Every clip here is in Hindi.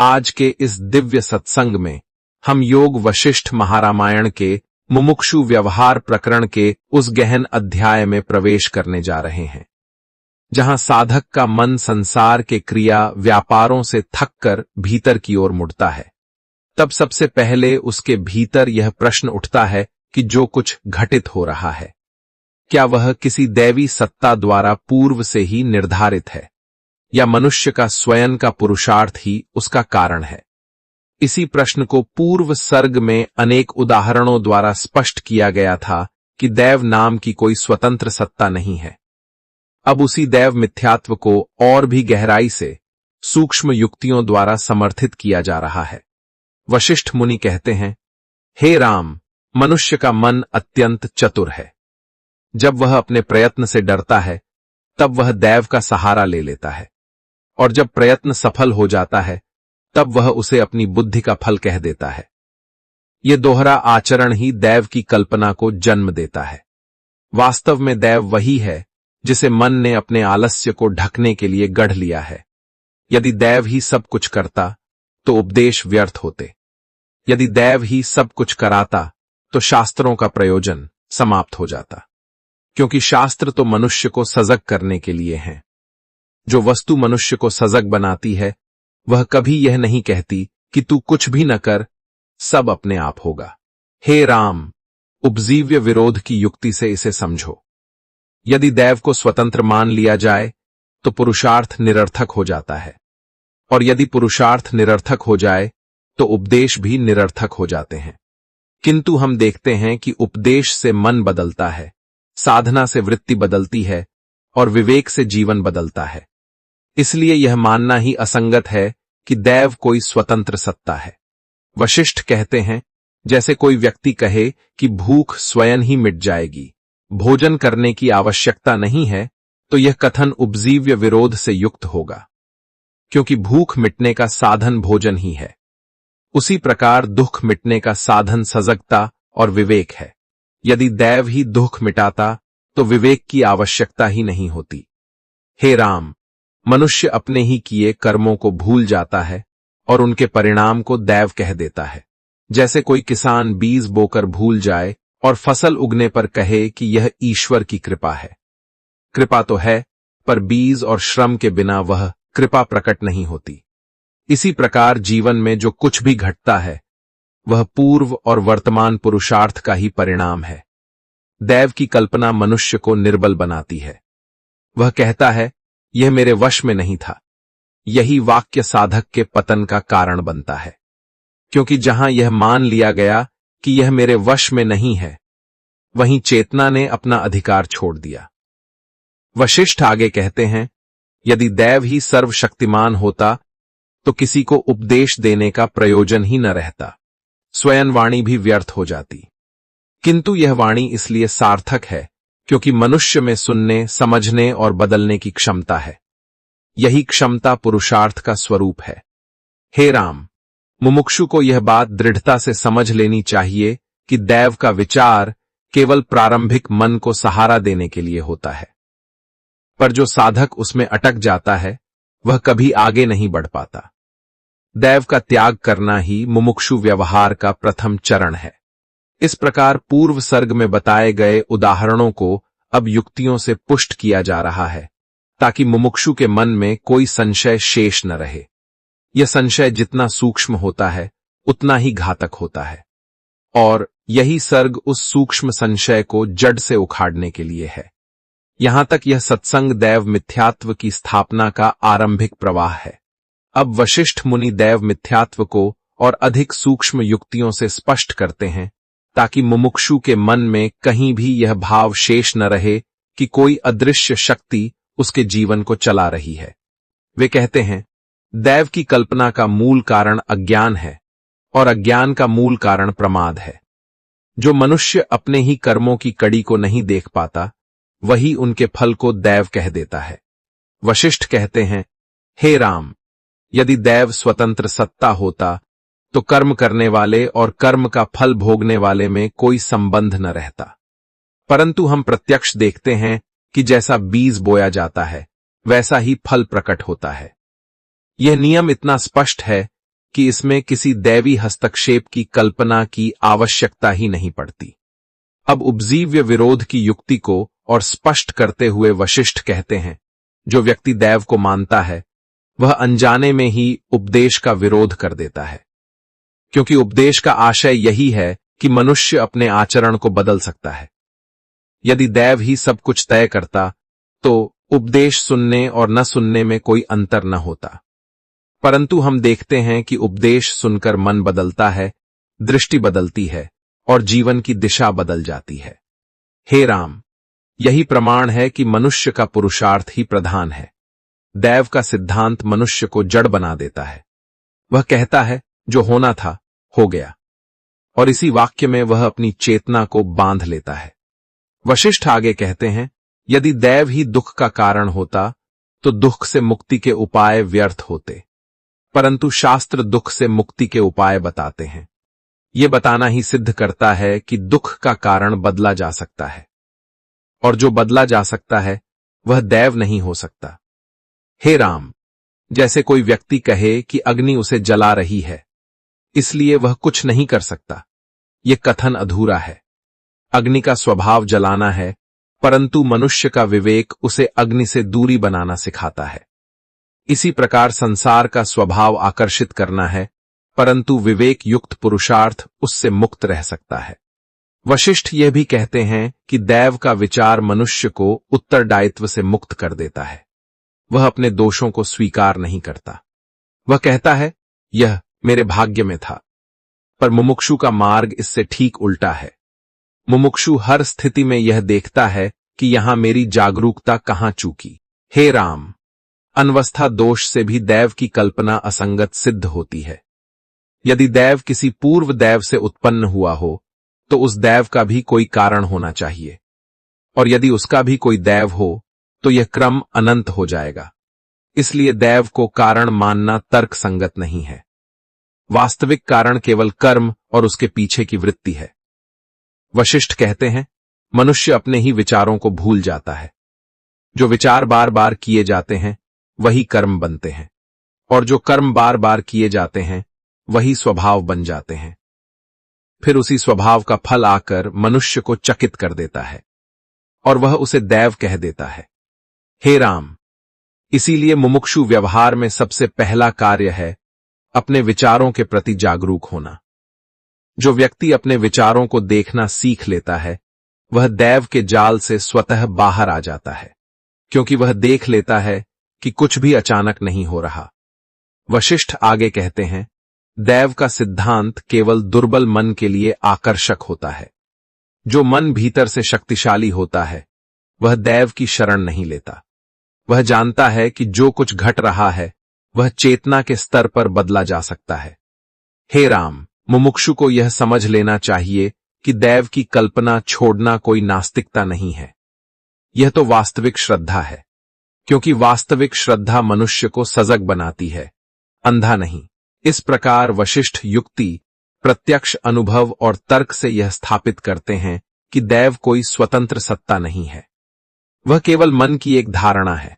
आज के इस दिव्य सत्संग में हम योग वशिष्ठ महारामायण के मुमुक्षु व्यवहार प्रकरण के उस गहन अध्याय में प्रवेश करने जा रहे हैं, जहां साधक का मन संसार के क्रिया व्यापारों से थककर भीतर की ओर मुड़ता है। तब सबसे पहले उसके भीतर यह प्रश्न उठता है कि जो कुछ घटित हो रहा है, क्या वह किसी दैवी सत्ता द्वारा पूर्व से ही निर्धारित है, या मनुष्य का स्वयं का पुरुषार्थ ही उसका कारण है। इसी प्रश्न को पूर्व सर्ग में अनेक उदाहरणों द्वारा स्पष्ट किया गया था कि दैव नाम की कोई स्वतंत्र सत्ता नहीं है। अब उसी दैव मिथ्यात्व को और भी गहराई से सूक्ष्म युक्तियों द्वारा समर्थित किया जा रहा है। वशिष्ठ मुनि कहते हैं, हे राम, मनुष्य का मन अत्यंत चतुर है। जब वह अपने प्रयत्न से डरता है तब वह दैव का सहारा ले लेता है, और जब प्रयत्न सफल हो जाता है तब वह उसे अपनी बुद्धि का फल कह देता है। यह दोहरा आचरण ही दैव की कल्पना को जन्म देता है। वास्तव में दैव वही है जिसे मन ने अपने आलस्य को ढकने के लिए गढ़ लिया है। यदि दैव ही सब कुछ करता तो उपदेश व्यर्थ होते। यदि दैव ही सब कुछ कराता तो शास्त्रों का प्रयोजन समाप्त हो जाता, क्योंकि शास्त्र तो मनुष्य को सजग करने के लिए हैं। जो वस्तु मनुष्य को सजग बनाती है वह कभी यह नहीं कहती कि तू कुछ भी न कर, सब अपने आप होगा। हे राम, उपजीव्य विरोध की युक्ति से इसे समझो। यदि दैव को स्वतंत्र मान लिया जाए तो पुरुषार्थ निरर्थक हो जाता है, और यदि पुरुषार्थ निरर्थक हो जाए तो उपदेश भी निरर्थक हो जाते हैं। किंतु हम देखते हैं कि उपदेश से मन बदलता है, साधना से वृत्ति बदलती है, और विवेक से जीवन बदलता है। इसलिए यह मानना ही असंगत है कि दैव कोई स्वतंत्र सत्ता है। वशिष्ठ कहते हैं, जैसे कोई व्यक्ति कहे कि भूख स्वयं ही मिट जाएगी, भोजन करने की आवश्यकता नहीं है, तो यह कथन उपजीव्य विरोध से युक्त होगा, क्योंकि भूख मिटने का साधन भोजन ही है। उसी प्रकार दुख मिटने का साधन सजगता और विवेक है। यदि दैव ही दुख मिटाता तो विवेक की आवश्यकता ही नहीं होती। हे राम, मनुष्य अपने ही किए कर्मों को भूल जाता है और उनके परिणाम को दैव कह देता है। जैसे कोई किसान बीज बोकर भूल जाए और फसल उगने पर कहे कि यह ईश्वर की कृपा है। कृपा तो है, पर बीज और श्रम के बिना वह कृपा प्रकट नहीं होती। इसी प्रकार जीवन में जो कुछ भी घटता है वह पूर्व और वर्तमान पुरुषार्थ का ही परिणाम है। दैव की कल्पना मनुष्य को निर्बल बनाती है। वह कहता है, यह मेरे वश में नहीं था। यही वाक्य साधक के पतन का कारण बनता है, क्योंकि जहां यह मान लिया गया कि यह मेरे वश में नहीं है, वहीं चेतना ने अपना अधिकार छोड़ दिया। वशिष्ठ आगे कहते हैं, यदि दैव ही सर्वशक्तिमान होता तो किसी को उपदेश देने का प्रयोजन ही न रहता, स्वयं वाणी भी व्यर्थ हो जाती। किंतु यह वाणी इसलिए सार्थक है क्योंकि मनुष्य में सुनने, समझने और बदलने की क्षमता है। यही क्षमता पुरुषार्थ का स्वरूप है। हे राम, मुमुक्षु को यह बात दृढ़ता से समझ लेनी चाहिए कि दैव का विचार केवल प्रारंभिक मन को सहारा देने के लिए होता है, पर जो साधक उसमें अटक जाता है वह कभी आगे नहीं बढ़ पाता। दैव का त्याग करना ही मुमुक्षु व्यवहार का प्रथम चरण है। इस प्रकार पूर्व सर्ग में बताए गए उदाहरणों को अब युक्तियों से पुष्ट किया जा रहा है, ताकि मुमुक्षु के मन में कोई संशय शेष न रहे। यह संशय जितना सूक्ष्म होता है उतना ही घातक होता है, और यही सर्ग उस सूक्ष्म संशय को जड़ से उखाड़ने के लिए है। यहां तक यह सत्संग दैव मिथ्यात्व की स्थापना का आरंभिक प्रवाह है। अब वशिष्ठ मुनि दैव मिथ्यात्व को और अधिक सूक्ष्म युक्तियों से स्पष्ट करते हैं, ताकि मुमुक्षु के मन में कहीं भी यह भाव शेष न रहे कि कोई अदृश्य शक्ति उसके जीवन को चला रही है। वे कहते हैं, दैव की कल्पना का मूल कारण अज्ञान है और अज्ञान का मूल कारण प्रमाद है। जो मनुष्य अपने ही कर्मों की कड़ी को नहीं देख पाता, वही उनके फल को दैव कह देता है। वशिष्ठ कहते हैं, हे राम, यदि दैव स्वतंत्र सत्ता होता तो कर्म करने वाले और कर्म का फल भोगने वाले में कोई संबंध न रहता। परंतु हम प्रत्यक्ष देखते हैं कि जैसा बीज बोया जाता है वैसा ही फल प्रकट होता है। यह नियम इतना स्पष्ट है कि इसमें किसी दैवी हस्तक्षेप की कल्पना की आवश्यकता ही नहीं पड़ती। अब उपजीव्य विरोध की युक्ति को और स्पष्ट करते हुए वशिष्ठ कहते हैं, जो व्यक्ति दैव को मानता है वह अनजाने में ही उपदेश का विरोध कर देता है, क्योंकि उपदेश का आशय यही है कि मनुष्य अपने आचरण को बदल सकता है। यदि दैव ही सब कुछ तय करता तो उपदेश सुनने और न सुनने में कोई अंतर न होता। परंतु हम देखते हैं कि उपदेश सुनकर मन बदलता है, दृष्टि बदलती है और जीवन की दिशा बदल जाती है। हे राम, यही प्रमाण है कि मनुष्य का पुरुषार्थ ही प्रधान है। दैव का सिद्धांत मनुष्य को जड़ बना देता है। वह कहता है जो होना था हो गया, और इसी वाक्य में वह अपनी चेतना को बांध लेता है। वशिष्ठ आगे कहते हैं, यदि दैव ही दुख का कारण होता तो दुख से मुक्ति के उपाय व्यर्थ होते, परंतु शास्त्र दुख से मुक्ति के उपाय बताते हैं। यह बताना ही सिद्ध करता है कि दुख का कारण बदला जा सकता है, और जो बदला जा सकता है वह दैव नहीं हो सकता। हे राम, जैसे कोई व्यक्ति कहे कि अग्नि उसे जला रही है, इसलिए वह कुछ नहीं कर सकता, यह कथन अधूरा है। अग्नि का स्वभाव जलाना है, परंतु मनुष्य का विवेक उसे अग्नि से दूरी बनाना सिखाता है। इसी प्रकार संसार का स्वभाव आकर्षित करना है, परंतु विवेक युक्त पुरुषार्थ उससे मुक्त रह सकता है। वशिष्ठ यह भी कहते हैं कि दैव का विचार मनुष्य को उत्तरदायित्व से मुक्त कर देता है। वह अपने दोषों को स्वीकार नहीं करता। वह कहता है, यह मेरे भाग्य में था। पर मुमुक्षु का मार्ग इससे ठीक उल्टा है। मुमुक्षु हर स्थिति में यह देखता है कि यहां मेरी जागरूकता कहां चूकी। हे राम, अनवस्था दोष से भी दैव की कल्पना असंगत सिद्ध होती है। यदि दैव किसी पूर्व दैव से उत्पन्न हुआ हो तो उस दैव का भी कोई कारण होना चाहिए, और यदि उसका भी कोई दैव हो तो यह क्रम अनंत हो जाएगा। इसलिए दैव को कारण मानना तर्क संगत नहीं है। वास्तविक कारण केवल कर्म और उसके पीछे की वृत्ति है। वशिष्ठ कहते हैं, मनुष्य अपने ही विचारों को भूल जाता है। जो विचार बार बार किए जाते हैं वही कर्म बनते हैं, और जो कर्म बार बार किए जाते हैं वही स्वभाव बन जाते हैं। फिर उसी स्वभाव का फल आकर मनुष्य को चकित कर देता है, और वह उसे दैव कह देता है। हे राम, इसीलिए मुमुक्षु व्यवहार में सबसे पहला कार्य है अपने विचारों के प्रति जागरूक होना। जो व्यक्ति अपने विचारों को देखना सीख लेता है वह दैव के जाल से स्वतः बाहर आ जाता है, क्योंकि वह देख लेता है कि कुछ भी अचानक नहीं हो रहा। वशिष्ठ आगे कहते हैं, दैव का सिद्धांत केवल दुर्बल मन के लिए आकर्षक होता है। जो मन भीतर से शक्तिशाली होता है वह दैव की शरण नहीं लेता। वह जानता है कि जो कुछ घट रहा है वह चेतना के स्तर पर बदला जा सकता है। हे राम, मुमुक्षु को यह समझ लेना चाहिए कि दैव की कल्पना छोड़ना कोई नास्तिकता नहीं है। यह तो वास्तविक श्रद्धा है, क्योंकि वास्तविक श्रद्धा मनुष्य को सजग बनाती है, अंधा नहीं। इस प्रकार वशिष्ठ युक्ति, प्रत्यक्ष अनुभव और तर्क से यह स्थापित करते हैं कि दैव कोई स्वतंत्र सत्ता नहीं है। वह केवल मन की एक धारणा है,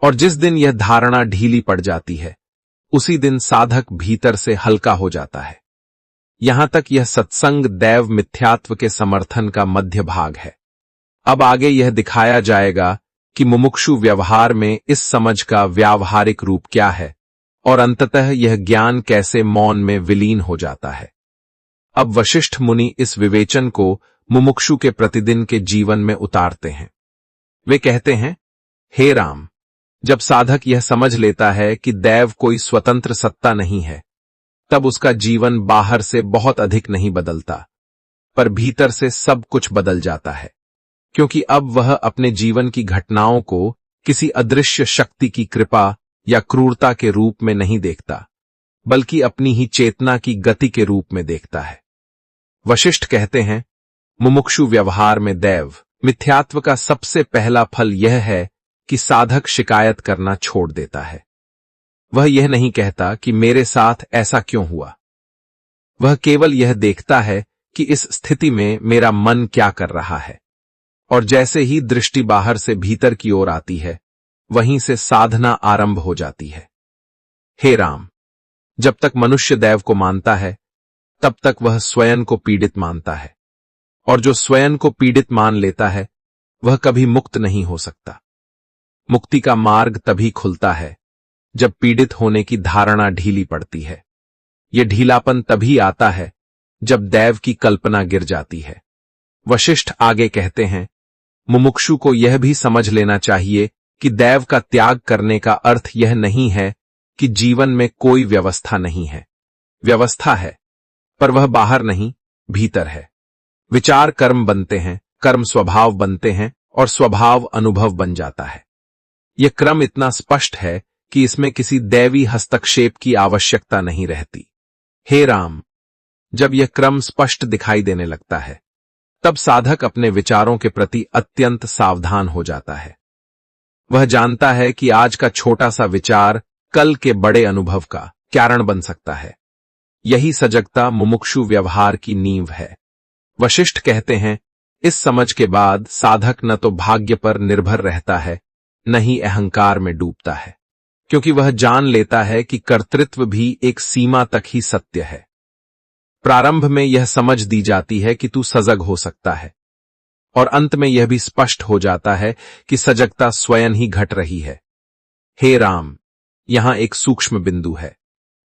और जिस दिन यह धारणा ढीली पड़ जाती है उसी दिन साधक भीतर से हल्का हो जाता है। यहां तक यह सत्संग दैव मिथ्यात्व के समर्थन का मध्य भाग है। अब आगे यह दिखाया जाएगा कि मुमुक्षु व्यवहार में इस समझ का व्यावहारिक रूप क्या है, और अंततः यह ज्ञान कैसे मौन में विलीन हो जाता है। अब वशिष्ठ मुनि इस विवेचन को मुमुक्षु के प्रतिदिन के जीवन में उतारते हैं। वे कहते हैं, हे राम, जब साधक यह समझ लेता है कि दैव कोई स्वतंत्र सत्ता नहीं है, तब उसका जीवन बाहर से बहुत अधिक नहीं बदलता, पर भीतर से सब कुछ बदल जाता है, क्योंकि अब वह अपने जीवन की घटनाओं को किसी अदृश्य शक्ति की कृपा या क्रूरता के रूप में नहीं देखता, बल्कि अपनी ही चेतना की गति के रूप में देखता है। वशिष्ठ कहते हैं, मुमुक्षु व्यवहार में दैव मिथ्यात्व का सबसे पहला फल यह है कि साधक शिकायत करना छोड़ देता है। वह यह नहीं कहता कि मेरे साथ ऐसा क्यों हुआ। वह केवल यह देखता है कि इस स्थिति में मेरा मन क्या कर रहा है, और जैसे ही दृष्टि बाहर से भीतर की ओर आती है वहीं से साधना आरंभ हो जाती है। हे राम, जब तक मनुष्य दैव को मानता है, तब तक वह स्वयं को पीड़ित मानता है, और जो स्वयं को पीड़ित मान लेता है वह कभी मुक्त नहीं हो सकता। मुक्ति का मार्ग तभी खुलता है जब पीड़ित होने की धारणा ढीली पड़ती है। यह ढीलापन तभी आता है जब दैव की कल्पना गिर जाती है। वशिष्ठ आगे कहते हैं, मुमुक्षु को यह भी समझ लेना चाहिए कि दैव का त्याग करने का अर्थ यह नहीं है कि जीवन में कोई व्यवस्था नहीं है। व्यवस्था है, पर वह बाहर नहीं, भीतर है। विचार कर्म बनते हैं, कर्म स्वभाव बनते हैं, और स्वभाव अनुभव बन जाता है। यह क्रम इतना स्पष्ट है कि इसमें किसी दैवी हस्तक्षेप की आवश्यकता नहीं रहती। हे राम, जब यह क्रम स्पष्ट दिखाई देने लगता है, तब साधक अपने विचारों के प्रति अत्यंत सावधान हो जाता है। वह जानता है कि आज का छोटा सा विचार कल के बड़े अनुभव का कारण बन सकता है। यही सजगता मुमुक्षु व्यवहार की नींव है। वशिष्ठ कहते हैं, इस समझ के बाद साधक न तो भाग्य पर निर्भर रहता है, न ही अहंकार में डूबता है, क्योंकि वह जान लेता है कि कर्तृत्व भी एक सीमा तक ही सत्य है। प्रारंभ में यह समझ दी जाती है कि तू सजग हो सकता है, और अंत में यह भी स्पष्ट हो जाता है कि सजगता स्वयं ही घट रही है। हे राम, यहां एक सूक्ष्म बिंदु है।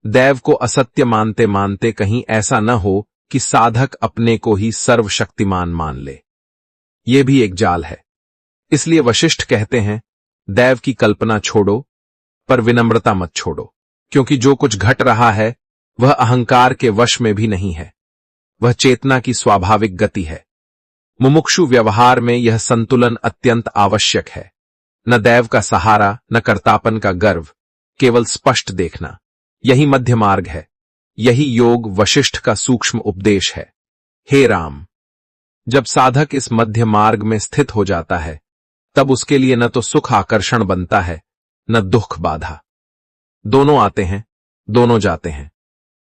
दैव को असत्य मानते मानते कहीं ऐसा न हो कि साधक अपने को ही सर्वशक्तिमान मान ले। यह भी एक जाल है। इसलिए वशिष्ठ कहते हैं, दैव की कल्पना छोड़ो, पर विनम्रता मत छोड़ो, क्योंकि जो कुछ घट रहा है वह अहंकार के वश में भी नहीं है, वह चेतना की स्वाभाविक गति है। मुमुक्षु व्यवहार में यह संतुलन अत्यंत आवश्यक है। न दैव का सहारा, न कर्तापन का गर्व, केवल स्पष्ट देखना, यही मध्य मार्ग है। यही योग वशिष्ठ का सूक्ष्म उपदेश है। हे राम, जब साधक इस मध्य मार्ग में स्थित हो जाता है, तब उसके लिए न तो सुख आकर्षण बनता है, न दुख बाधा। दोनों आते हैं, दोनों जाते हैं,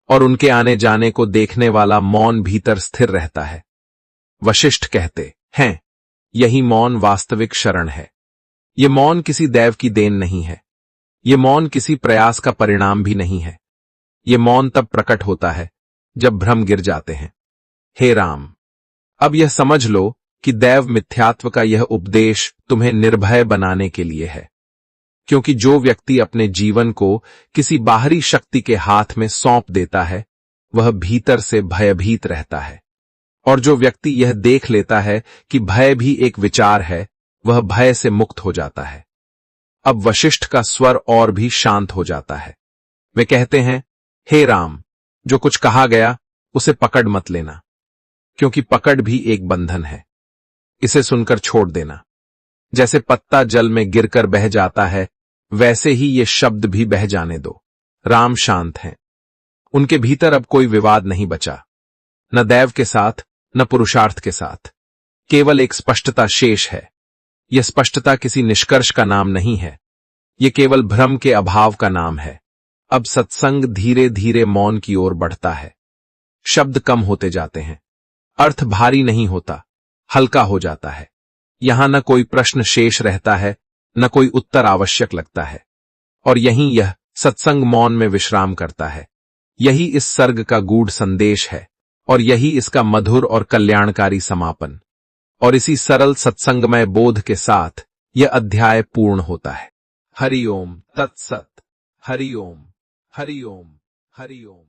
और उनके आने जाने को देखने वाला मौन भीतर स्थिर रहता है। वशिष्ठ कहते हैं, यही मौन वास्तविक शरण है। ये मौन किसी दैव की देन नहीं है। ये मौन किसी प्रयास का परिणाम भी नहीं है। ये मौन तब प्रकट होता है जब भ्रम गिर जाते हैं। हे राम, अब यह समझ लो कि दैव मिथ्यात्व का यह उपदेश तुम्हें निर्भय बनाने के लिए है, क्योंकि जो व्यक्ति अपने जीवन को किसी बाहरी शक्ति के हाथ में सौंप देता है, वह भीतर से भयभीत रहता है। और जो व्यक्ति यह देख लेता है कि भय भी एक विचार है, वह भय से मुक्त हो जाता है। अब वशिष्ठ का स्वर और भी शांत हो जाता है। वे कहते हैं, हे राम, जो कुछ कहा गया उसे पकड़ मत लेना, क्योंकि पकड़ भी एक बंधन है। इसे सुनकर छोड़ देना। जैसे पत्ता जल में गिरकर बह जाता है, वैसे ही ये शब्द भी बह जाने दो। राम शांत हैं। उनके भीतर अब कोई विवाद नहीं बचा, न दैव के साथ, न पुरुषार्थ के साथ। केवल एक स्पष्टता शेष है। यह स्पष्टता किसी निष्कर्ष का नाम नहीं है, यह केवल भ्रम के अभाव का नाम है। अब सत्संग धीरे धीरे मौन की ओर बढ़ता है। शब्द कम होते जाते हैं, अर्थ भारी नहीं होता, हल्का हो जाता है। यहां न कोई प्रश्न शेष रहता है, न कोई उत्तर आवश्यक लगता है, और यहीं यह सत्संग मौन में विश्राम करता है। यही इस सर्ग का गूढ़ संदेश है, और यही इसका मधुर और कल्याणकारी समापन। और इसी सरल सत्संगमय बोध के साथ यह अध्याय पूर्ण होता है। हरि ओम तत्सत। हरि ओम, हरि ओम, हरि ओम।